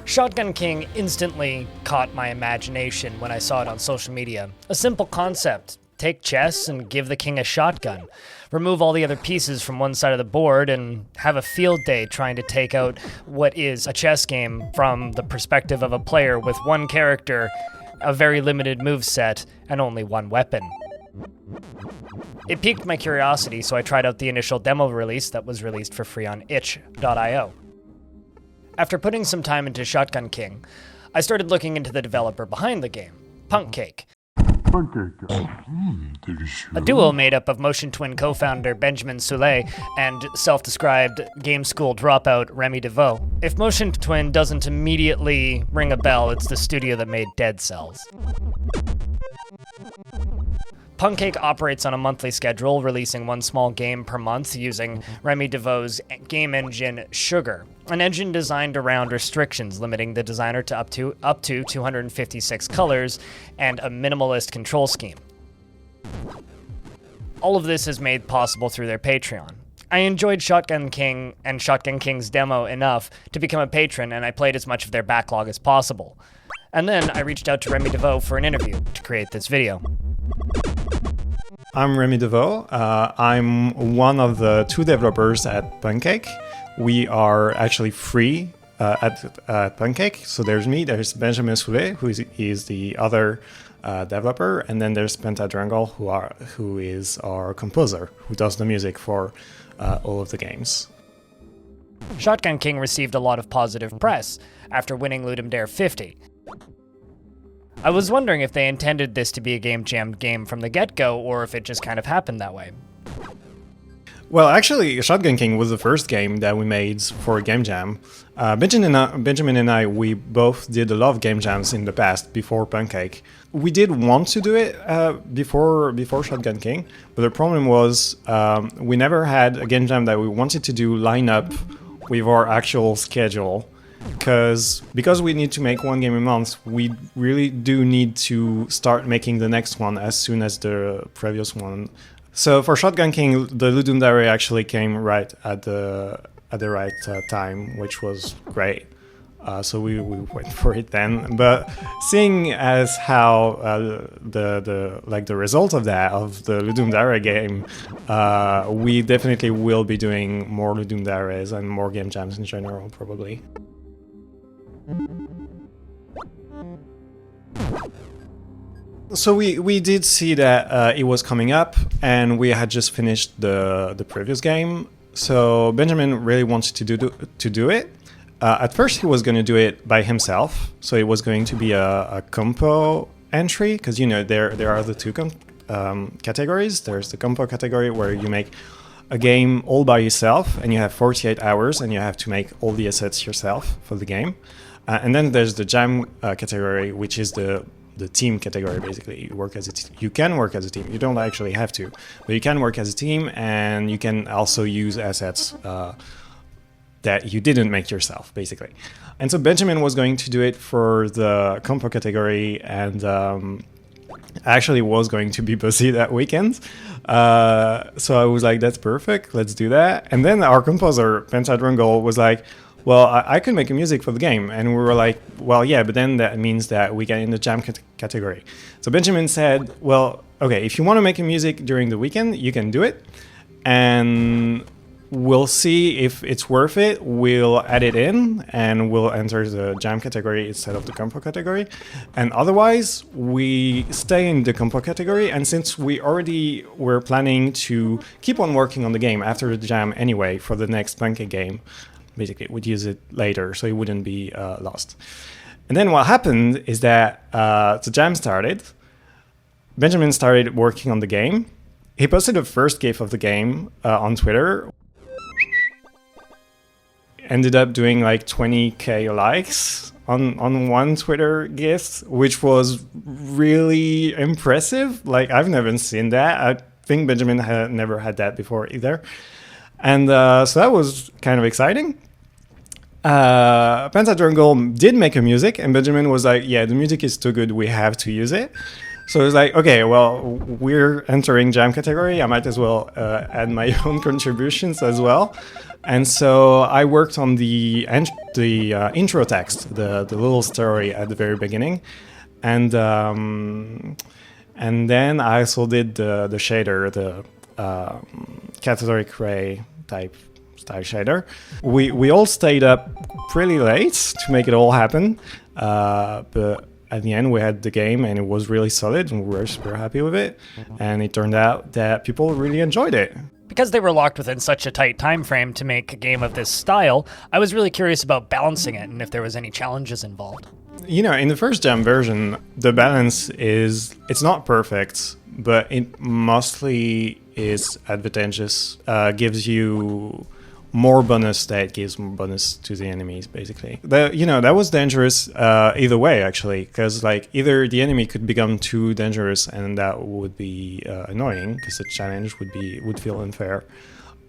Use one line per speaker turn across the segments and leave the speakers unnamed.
Shotgun King instantly caught my imagination when I saw it on social media. A simple concept. Take chess and give the king a shotgun. Remove all the other pieces from one side of the board and have a field day trying to take out what is a chess game from the perspective of a player with one character, a very limited moveset, and only one weapon. It piqued my curiosity, so I tried out the initial demo release that was released for free on itch.io. After putting some time into Shotgun King, I started looking into the developer behind the game, Punkcake. A duo made up of Motion Twin co-founder Benjamin Soule and self-described game school dropout Remy DeVoe. If Motion Twin doesn't immediately ring a bell, it's the studio that made Dead Cells. Punkcake operates on a monthly schedule, releasing one small game per month using Remy DeVoe's game engine Sugar, an engine designed around restrictions limiting the designer to up to 256 colors and a minimalist control scheme. All of this is made possible through their Patreon. I enjoyed Shotgun King and Shotgun King's demo enough to become a patron, and I played as much of their backlog as possible. And then I reached out to Remy DeVoe for an interview to create this video.
I'm Remy DeVoe. I'm one of the two developers at Punkcake. We are actually free at Punkcake. So there's me, there's Benjamin Soule, who is the other developer, and then there's Pentadrangle, who is our composer, who does the music for all of the games.
Shotgun King received a lot of positive press after winning Ludum Dare 50. I was wondering if they intended this to be a game jam game from the get-go, or if it just kind of happened that way.
Well, actually, Shotgun King was the first game that we made for a game jam. Benjamin and I, we both did a lot of game jams in the past before Punkcake. We did want to do it before Shotgun King, but the problem was we never had a game jam that we wanted to do line up with our actual schedule. Because we need to make one game a month, we really do need to start making the next one as soon as the previous one. So for Shotgun King, the Ludum Dare actually came right at the right time, which was great. So we went for it then. But seeing as how the result of that, of the Ludum Dare game, we definitely will be doing more Ludum Dares and more game jams in general, probably. So we did see that it was coming up, and we had just finished the previous game. So Benjamin really wanted to do it. At first, he was going to do it by himself. So it was going to be a compo entry, because there are the two categories. There's the compo category where you make a game all by yourself, and you have 48 hours, and you have to make all the assets yourself for the game. And then there's the jam category, which is the team category. Basically, you can work as a team. You don't actually have to, but you can work as a team, and you can also use assets that you didn't make yourself, basically. And so Benjamin was going to do it for the compo category, and actually was going to be busy that weekend. So I was like, that's perfect, let's do that. And then our composer, Pentadrangle, was like, well, I can make a music for the game. And we were like, well, yeah, but then that means that we get in the jam category. So Benjamin said, well, okay, if you want to make a music during the weekend, you can do it. And we'll see if it's worth it. We'll add it in, and we'll enter the jam category instead of the compo category. And otherwise, we stay in the compo category. And since we already were planning to keep on working on the game after the jam anyway for the next Punkcake game, basically, we'd use it later, so it wouldn't be lost. And then what happened is that the jam started. Benjamin started working on the game. He posted the first GIF of the game on Twitter. Ended up doing like 20k likes on one Twitter GIF, which was really impressive. Like, I've never seen that. I think Benjamin had never had that before either. And so that was kind of exciting. Pentadrangle did make a music, and Benjamin was like, yeah, the music is too good, we have to use it. So it's like, okay, well, we're entering jam category, I might as well add my own contributions as well. And so I worked on the intro text, the little story at the very beginning, and then I also did the shader, the cathodic ray type style shader. We all stayed up pretty late to make it all happen, but at the end we had the game and it was really solid and we were super happy with it. And it turned out that people really enjoyed it.
Because they were locked within such a tight time frame to make a game of this style, I was really curious about balancing it and if there was any challenges involved.
You know, in the first jam version, the balance it's not perfect, but it mostly is advantageous. Gives you more bonus that gives more bonus to the enemies, basically. That was dangerous either way, actually, because like either the enemy could become too dangerous and that would be annoying because the challenge would feel unfair.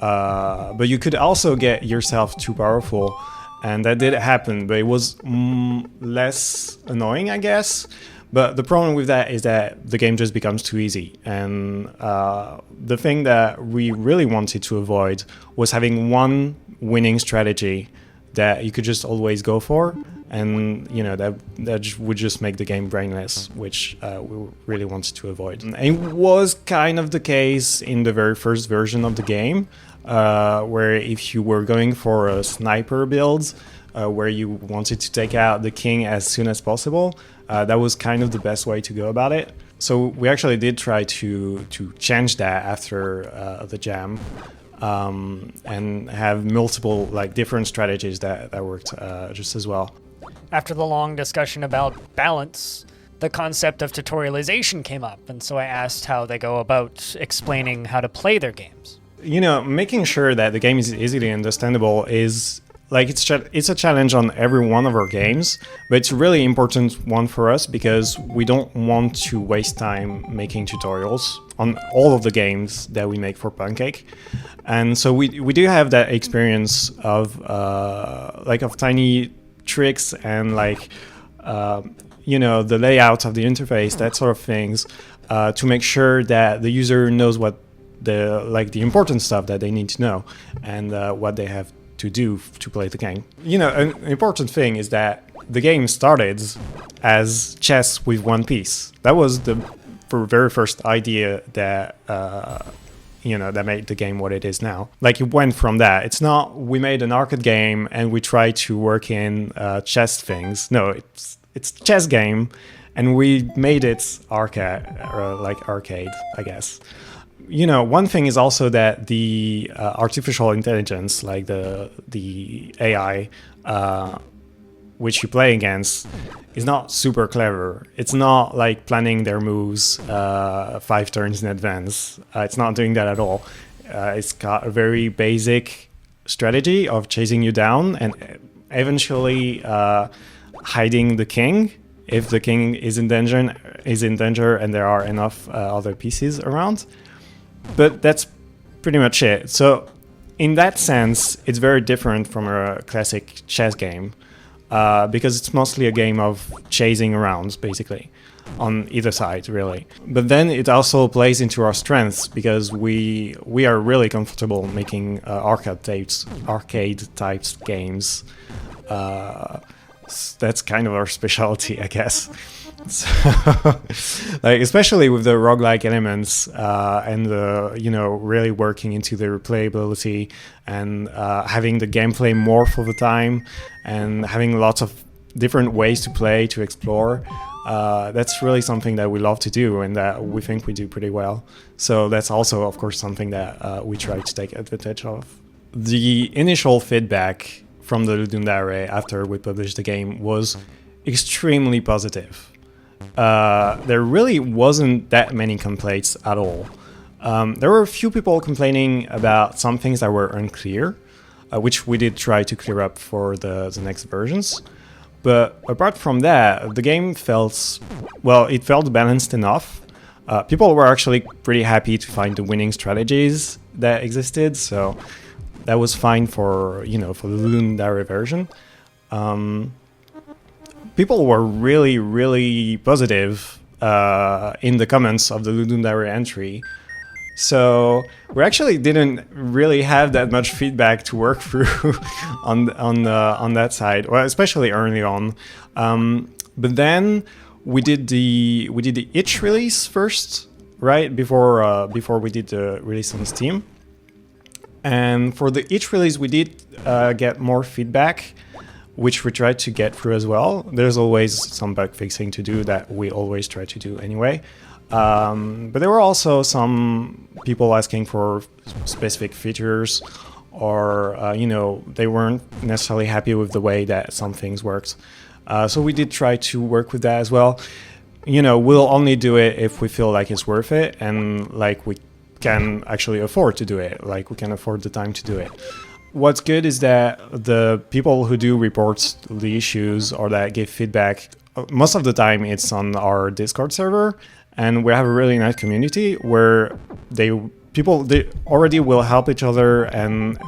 But you could also get yourself too powerful. And that did happen, but it was less annoying, I guess. But the problem with that is that the game just becomes too easy. And the thing that we really wanted to avoid was having one winning strategy that you could just always go for. And, you know, that would just make the game brainless, which we really wanted to avoid. And it was kind of the case in the very first version of the game. Where if you were going for a sniper build, where you wanted to take out the king as soon as possible, that was kind of the best way to go about it. So we actually did try to change that after the jam, and have multiple like different strategies that worked just as well.
After the long discussion about balance, the concept of tutorialization came up, and so I asked how they go about explaining how to play their games.
You know, making sure that the game is easily understandable is like it's a challenge on every one of our games, but it's a really important one for us because we don't want to waste time making tutorials on all of the games that we make for Punkcake. And so we do have that experience of tiny tricks and the layout of the interface, that sort of things, to make sure that the user knows what the important stuff that they need to know and what they have to do to play the game. You know, an important thing is that the game started as chess with one piece. That was the very first idea that that made the game what it is now. Like, it went from that. It's not we made an arcade game and we tried to work in chess things. No, it's a chess game and we made it arcade, I guess. You know, one thing is also that the artificial intelligence, like the AI, which you play against, is not super clever. It's not like planning their moves 5 turns in advance. It's not doing that at all. It's got a very basic strategy of chasing you down and eventually hiding the king if the king is in danger and there are enough other pieces around. But that's pretty much it. So in that sense, it's very different from a classic chess game because it's mostly a game of chasing around, basically, on either side, really. But then it also plays into our strengths because we are really comfortable making arcade types games. That's kind of our specialty, I guess. So, especially with the roguelike elements and really working into the replayability and having the gameplay morph over time and having lots of different ways to play, to explore. That's really something that we love to do and that we think we do pretty well. So that's also, of course, something that we try to take advantage of. The initial feedback from the Ludum Dare after we published the game was extremely positive. There really wasn't that many complaints at all. There were a few people complaining about some things that were unclear, which we did try to clear up for the next versions. But apart from that, the game felt balanced enough. People were actually pretty happy to find the winning strategies that existed, so that was fine for the Ludum Dare version. People were really, really positive in the comments of the Ludum Dare entry So we actually didn't really have that much feedback to work through on that side, well, especially early on. But then we did the itch release first, right before we did the release on Steam. And for the itch release, we did get more feedback, which we tried to get through as well. There's always some bug fixing to do that we always try to do anyway. But there were also some people asking for specific features, or they weren't necessarily happy with the way that some things worked. So we did try to work with that as well. We'll only do it if we feel like it's worth it, and like we can actually afford to do it, like we can afford the time to do it. What's good is that the people who do report the issues or that give feedback, most of the time it's on our Discord server, and we have a really nice community where they already will help each other and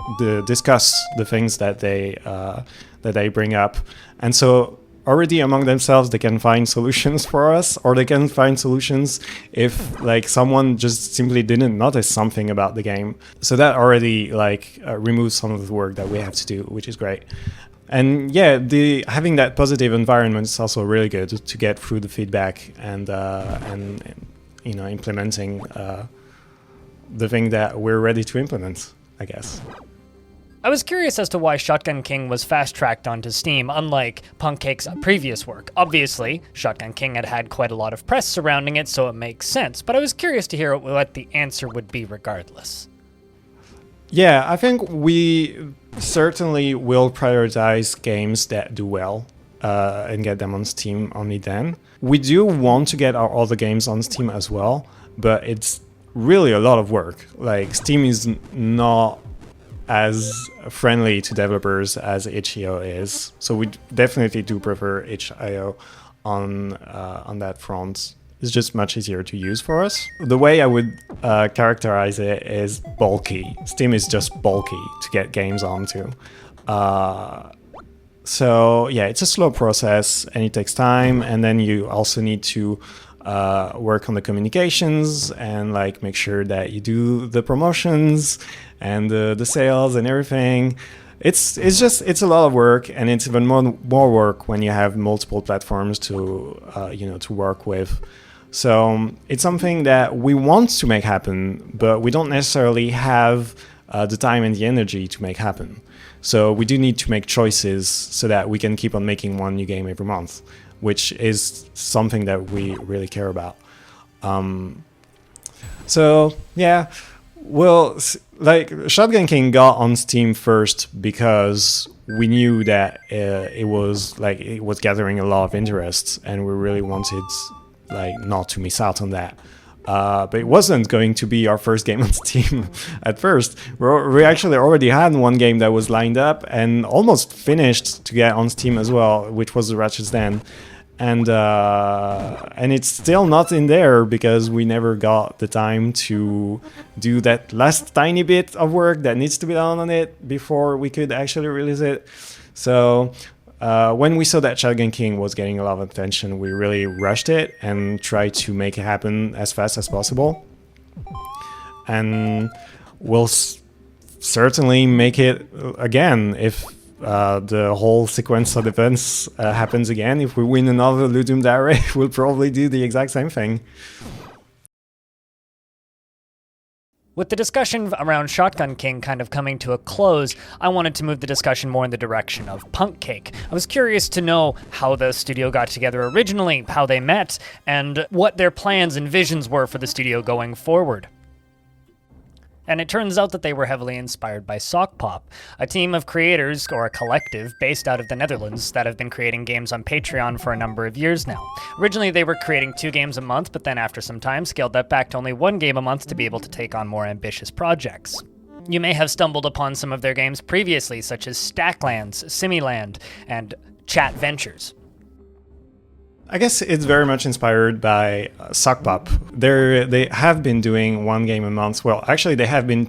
discuss the things that they bring up. And so already among themselves they can find solutions for us, or they can find solutions if like someone just simply didn't notice something about the game. So that already removes some of the work that we have to do, which is great. And yeah, having that positive environment is also really good to get through the feedback and implementing the thing that we're ready to implement, I guess.
I was curious as to why Shotgun King was fast-tracked onto Steam, unlike Punkcake's previous work. Obviously, Shotgun King had quite a lot of press surrounding it, so it makes sense, but I was curious to hear what the answer would be regardless.
Yeah, I think we certainly will prioritize games that do well and get them on Steam only then. We do want to get all the games on Steam as well, but it's really a lot of work. Like, Steam is not as friendly to developers as itch.io is, so we definitely do prefer itch.io on that front. It's just much easier to use for us. The way I would characterize it is bulky. Steam is just bulky to get games onto. So yeah, it's a slow process and it takes time, and then you also need to work on the communications and like make sure that you do the promotions and the sales and everything. It's a lot of work, and it's even more work when you have multiple platforms to work with. So it's something that we want to make happen, but we don't necessarily have the time and the energy to make happen. So we do need to make choices so that we can keep on making one new game every month, which is something that we really care about. So yeah, well, like Shotgun King got on Steam first because we knew that it was gathering a lot of interest, and we really wanted not to miss out on that. But it wasn't going to be our first game on Steam at first. We actually already had one game that was lined up and almost finished to get on Steam as well, which was The Ratchet's Den. And it's still not in there because we never got the time to do that last tiny bit of work that needs to be done on it before we could actually release it. So when we saw that Shotgun King was getting a lot of attention, we really rushed it and tried to make it happen as fast as possible. And we'll certainly make it again if the whole sequence of events happens again. If we win another Ludum Dare, we'll probably do the exact same thing.
With the discussion around Shotgun King kind of coming to a close, I wanted to move the discussion more in the direction of Punkcake. I was curious to know how the studio got together originally, how they met, and what their plans and visions were for the studio going forward. And it turns out that they were heavily inspired by Sock Pop, a team of creators, or a collective, based out of the Netherlands that have been creating games on Patreon for a number of years now. Originally, they were creating 2 games a month, but then after some time scaled that back to only 1 game a month to be able to take on more ambitious projects. You may have stumbled upon some of their games previously, such as Stacklands, Similand, and Chat Ventures.
I guess it's very much inspired by Sock Pop. They have been doing 1 game a month. Well, actually, they have been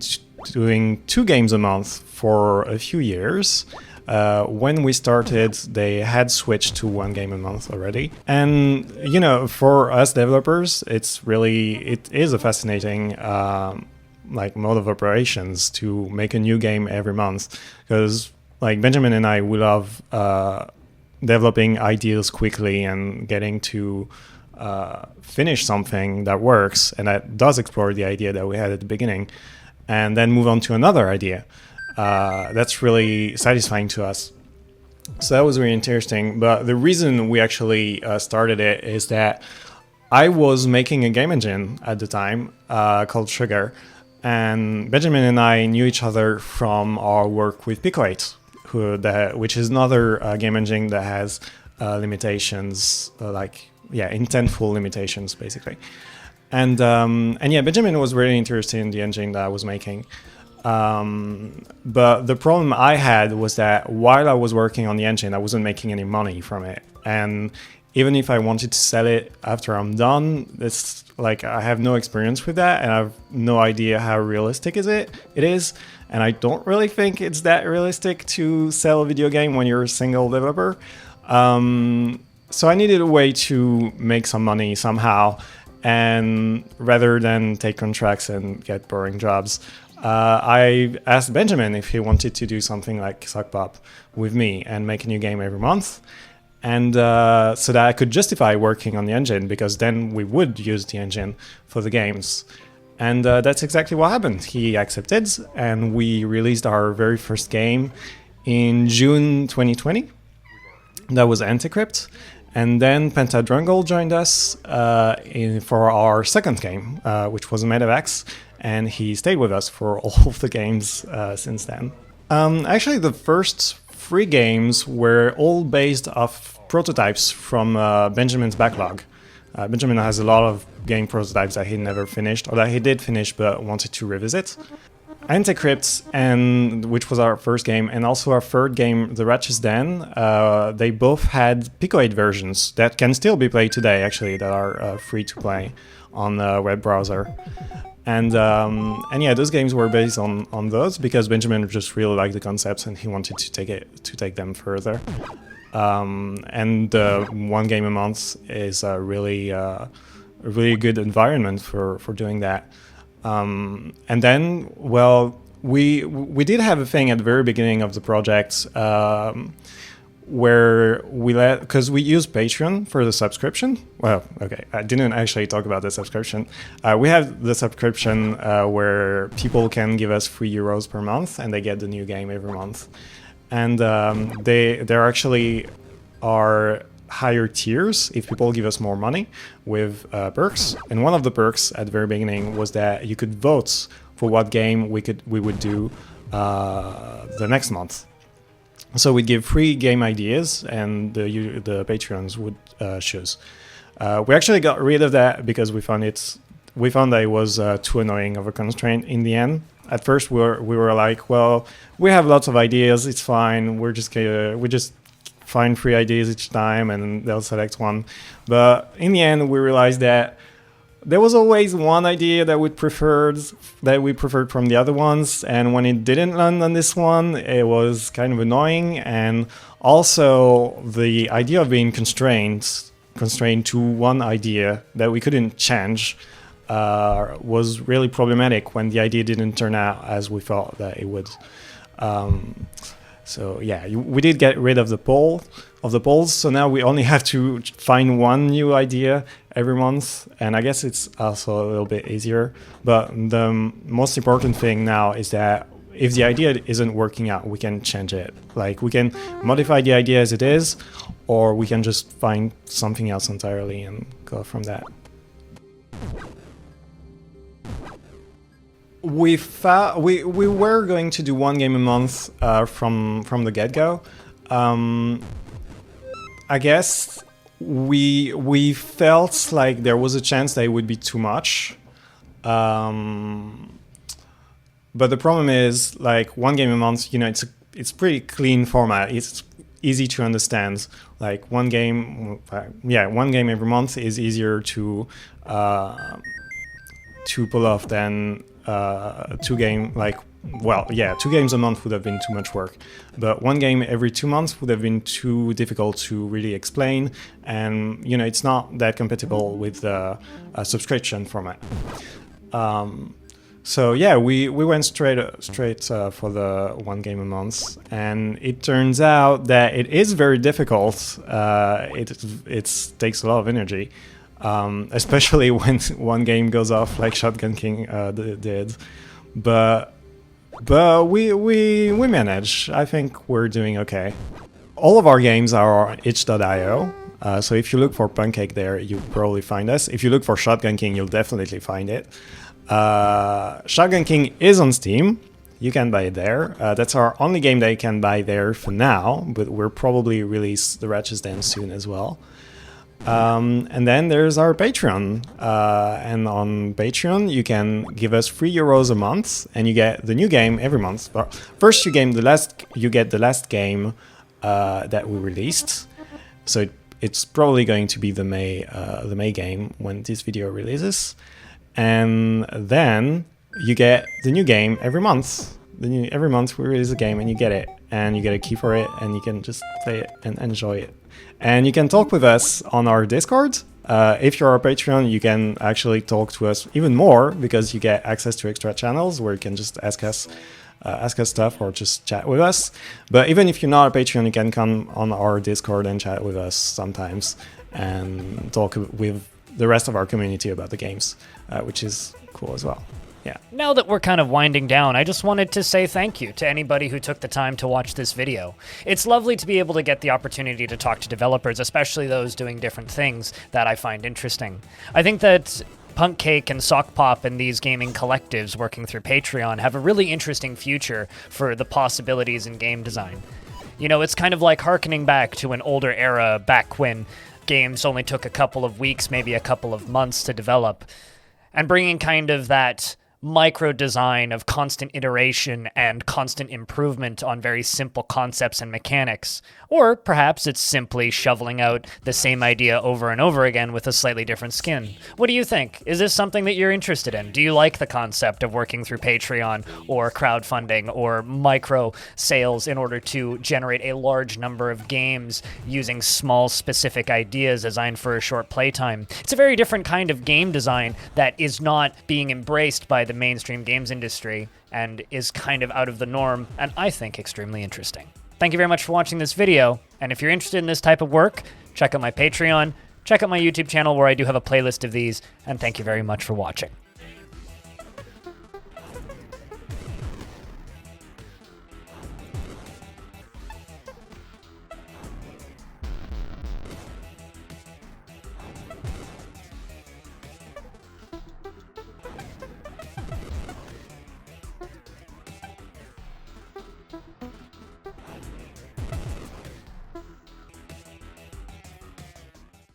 doing 2 games a month for a few years. When we started, they had switched to one game a month already. And, you know, for us developers, it is a fascinating like mode of operations to make a new game every month. Because like Benjamin and I, we love developing ideas quickly and getting to finish something that works and that does explore the idea that we had at the beginning, and then move on to another idea. That's really satisfying to us. So that was really interesting. But the reason we actually started it is that I was making a game engine at the time called Sugar, and Benjamin and I knew each other from our work with Pico8, which is another game engine that has limitations, intentful limitations, basically. And yeah, Benjamin was really interested in the engine that I was making. But the problem I had was that while I was working on the engine, I wasn't making any money from it. And even if I wanted to sell it after I'm done, it's like I have no experience with that, and I have no idea how realistic it is. And I don't really think it's that realistic to sell a video game when you're a single developer. So I needed a way to make some money somehow, and rather than take contracts and get boring jobs, I asked Benjamin if he wanted to do something like Sock Pop with me and make a new game every month. And so that I could justify working on the engine, because then we would use the engine for the games. And that's exactly what happened. He accepted, and we released our very first game in June 2020. That was Anticrypt. And then Pentadrungle joined us for our second game, which was Medevacs, and he stayed with us for all of the games since then. Actually, the first 3 games were all based off prototypes from Benjamin's backlog. Benjamin has a lot of game prototypes that he never finished, or that he did finish but wanted to revisit. Anticrypt, which was our first game, and also our third game, The Ratchet's Den, they both had Pico8 versions that can still be played today, actually, that are free to play on the web browser. And yeah, those games were based on those, because Benjamin just really liked the concepts and he wanted to take them further. And one game a month is a really good environment for doing that. And then, well, we did have a thing at the very beginning of the project where because we use Patreon for the subscription. Well, okay, I didn't actually talk about the subscription. We have the subscription where people can give us €3 per month, and they get the new game every month. And there actually are higher tiers if people give us more money with perks. And one of the perks at the very beginning was that you could vote for what game we would do the next month. So we'd give 3 game ideas, and the Patreons would choose. We actually got rid of that because we found that it was too annoying of a constraint in the end. At first, we were like, well, we have lots of ideas, it's fine. We just find 3 ideas each time, and they'll select one. But in the end, we realized that there was always one idea that we preferred from the other ones, and when it didn't land on this one, it was kind of annoying. And also, the idea of being constrained to one idea that we couldn't change was really problematic when the idea didn't turn out as we thought that it would. So yeah, we did get rid of the polls. So now we only have to find one new idea every month, and I guess it's also a little bit easier. But the most important thing now is that if the idea isn't working out, we can change it. Like, we can modify the idea as it is, or we can just find something else entirely and go from that. We were going to do one game a month from the get-go. I guess we felt like there was a chance that it would be too much. But the problem is, like, one game a month, you know, it's pretty clean format. It's easy to understand. Like, one game every month is easier to pull off than 2 game, like well, yeah, 2 games a month would have been too much work, but 1 game every 2 months would have been too difficult to really explain, and it's not that compatible with the subscription format. So yeah, we went straight for the 1 game a month, and it turns out that it is very difficult. It takes a lot of energy, especially when 1 game goes off like Shotgun King did. But we manage. I think we're doing okay. All of our games are on itch.io. So if you look for Punkcake there, you'll probably find us. If you look for Shotgun King, you'll definitely find it. Shotgun King is on Steam. You can buy it there. That's our only game that you can buy there for now, but we'll probably release the Ratchet's Den soon as well. And then there's our Patreon. And on Patreon, you can give us €3 a month, and you get the new game every month. But first, you get the last game that we released. So it's probably going to be the May game when this video releases. And then you get the new game every month. Every month we release a game and you get it. And you get a key for it and you can just play it and enjoy it. And you can talk with us on our Discord. If you're a Patreon, you can actually talk to us even more because you get access to extra channels where you can just ask us stuff or just chat with us. But even if you're not a Patreon, you can come on our Discord and chat with us sometimes and talk with the rest of our community about the games, which is cool as well. Yeah.
Now that we're kind of winding down, I just wanted to say thank you to anybody who took the time to watch this video. It's lovely to be able to get the opportunity to talk to developers, especially those doing different things that I find interesting. I think that Punkcake and Sock Pop and these gaming collectives working through Patreon have a really interesting future for the possibilities in game design. It's kind of like harkening back to an older era back when games only took a couple of weeks, maybe a couple of months to develop, and bringing kind of that micro design of constant iteration and constant improvement on very simple concepts and mechanics. Or perhaps it's simply shoveling out the same idea over and over again with a slightly different skin. What do you think? Is this something that you're interested in? Do you like the concept of working through Patreon or crowdfunding or micro sales in order to generate a large number of games using small specific ideas designed for a short playtime? It's a very different kind of game design that is not being embraced by the mainstream games industry and is kind of out of the norm, and I think extremely interesting. Thank you very much for watching this video, and if you're interested in this type of work, check out my Patreon, check out my YouTube channel where I do have a playlist of these, and thank you very much for watching.